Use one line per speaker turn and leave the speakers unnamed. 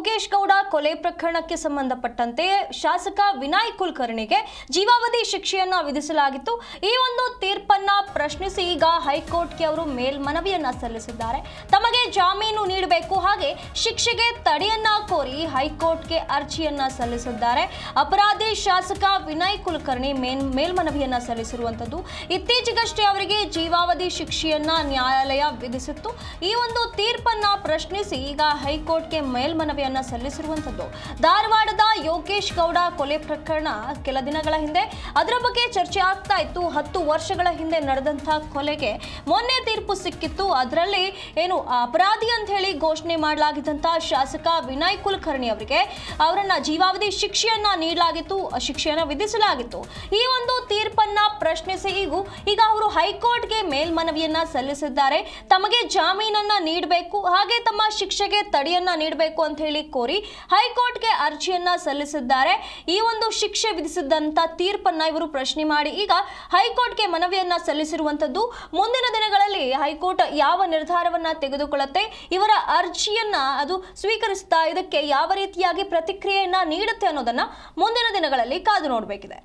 ಯೋಗೇಶ್ ಗೌಡ ಕೊಲೆ ಪ್ರಕರಣಕ್ಕೆ ಸಂಬಂಧಪಟ್ಟಂತೆ ಶಾಸಕ ವಿನಯ್ ಕುಲಕರ್ಣಿಗೆ ಜೀವಾವಧಿ ಶಿಕ್ಷೆಯನ್ನ ವಿಧಿಸಲಾಗಿತ್ತು. ಈ ಒಂದು ತೀರ್ಪನ್ನ ಪ್ರಶ್ನಿಸಿ ಈಗ ಹೈಕೋರ್ಟ್ಗೆ ಅವರು ಮೇಲ್ಮನವಿಯನ್ನ ಸಲ್ಲಿಸಿದ್ದಾರೆ. ತಮಗೆ ಜಾಮೀನು ನೀಡಬೇಕು, ಹಾಗೆ ಶಿಕ್ಷೆಗೆ ತಡೆಯನ್ನ ಕೋರಿ ಹೈಕೋರ್ಟ್ಗೆ ಅರ್ಜಿಯನ್ನ ಸಲ್ಲಿಸಿದ್ದಾರೆ. ಅಪರಾಧಿ ಶಾಸಕ ವಿನಯ್ ಕುಲಕರ್ಣಿ ಮೇಲ್ಮನವಿಯನ್ನ ಸಲ್ಲಿಸಿರುವಂತದ್ದು. ಇತ್ತೀಚೆಗಷ್ಟೇ ಅವರಿಗೆ ಜೀವಾವಧಿ ಶಿಕ್ಷೆಯನ್ನ ನ್ಯಾಯಾಲಯ ವಿಧಿಸಿತ್ತು. ಈ ಒಂದು ತೀರ್ಪನ್ನ ಪ್ರಶ್ನಿಸಿ ಈಗ ಹೈಕೋರ್ಟ್ಗೆ ಮೇಲ್ಮನವಿಯನ್ನ ಸಲ್ಲಿಸಿರುವಂತದ್ದು. ಧಾರವಾಡದ ಯೋಗೇಶ್ ಗೌಡ ಕೊಲೆ ಪ್ರಕರಣ ಕೆಲ ದಿನಗಳ ಹಿಂದೆ ಅದರ ಬಗ್ಗೆ ಚರ್ಚೆ ಆಗ್ತಾ ಇತ್ತು. 10 ವರ್ಷಗಳ ಹಿಂದೆ ನಡೆದಂತಹ ಕೊಲೆಗೆ ಮೊನ್ನೆ ತೀರ್ಪು ಸಿಕ್ಕಿತ್ತು. ಅದರಲ್ಲಿ ಏನು ಅಪರಾಧಿ ಅಂತ ಹೇಳಿ ಘೋಷಣೆ ಮಾಡಲಾಗಿದ್ದಂತಹ ಶಾಸಕ ವಿನಯ್ ಕುಲಕರ್ಣಿ ಅವರನ್ನ ಜೀವಾವಧಿ ಶಿಕ್ಷೆಯನ್ನ ನೀಡಲಾಗಿತ್ತು, ಶಿಕ್ಷೆಯನ್ನ ವಿಧಿಸಲಾಗಿತ್ತು. ಈ ಒಂದು ತೀರ್ಪನ್ನ ಪ್ರಶ್ನಿಸಿ ಈಗ ಅವರು ಹೈಕೋರ್ಟ್ಗೆ ಮೇಲ್ಮನವಿಯನ್ನ ಸಲ್ಲಿಸಿದ್ದಾರೆ. ತಮಗೆ ಜಾಮೀನನ್ನ ನೀಡಬೇಕು, ಹಾಗೆ ತಮ್ಮ ಶಿಕ್ಷೆಗೆ ತಡೆಯನ್ನ ನೀಡಬೇಕು ಅಂತ ಹೇಳಿ ಕೋರಿ ಹೈಕೋರ್ಟ್ಗೆ ಅರ್ಜಿಯನ್ನ ಸಲ್ಲಿಸಿದ್ದಾರೆ. ಈ ಒಂದು ಶಿಕ್ಷೆ ವಿಧಿಸಿದಂತ ತೀರ್ಪನ್ನ ಇವರು ಪ್ರಶ್ನೆ ಮಾಡಿ ಈಗ ಹೈಕೋರ್ಟ್ಗೆ ಮನವಿಯನ್ನ ಸಲ್ಲಿಸಿರುವಂತದ್ದು. ಮುಂದಿನ ದಿನಗಳಲ್ಲಿ ಹೈಕೋರ್ಟ್ ಯಾವ ನಿರ್ಧಾರವನ್ನ ತೆಗೆದುಕೊಳ್ಳುತ್ತೆ, ಇವರ ಅರ್ಜಿಯನ್ನ ಅದು ಸ್ವೀಕರಿಸುತ್ತಾ ಇದಕ್ಕೆ ಯಾವ ರೀತಿಯಾಗಿ ಪ್ರತಿಕ್ರಿಯೆಯನ್ನ ನೀಡುತ್ತೆ ಅನ್ನೋದನ್ನ ಮುಂದಿನ ದಿನಗಳಲ್ಲಿ ಕಾದು ನೋಡಬೇಕಿದೆ.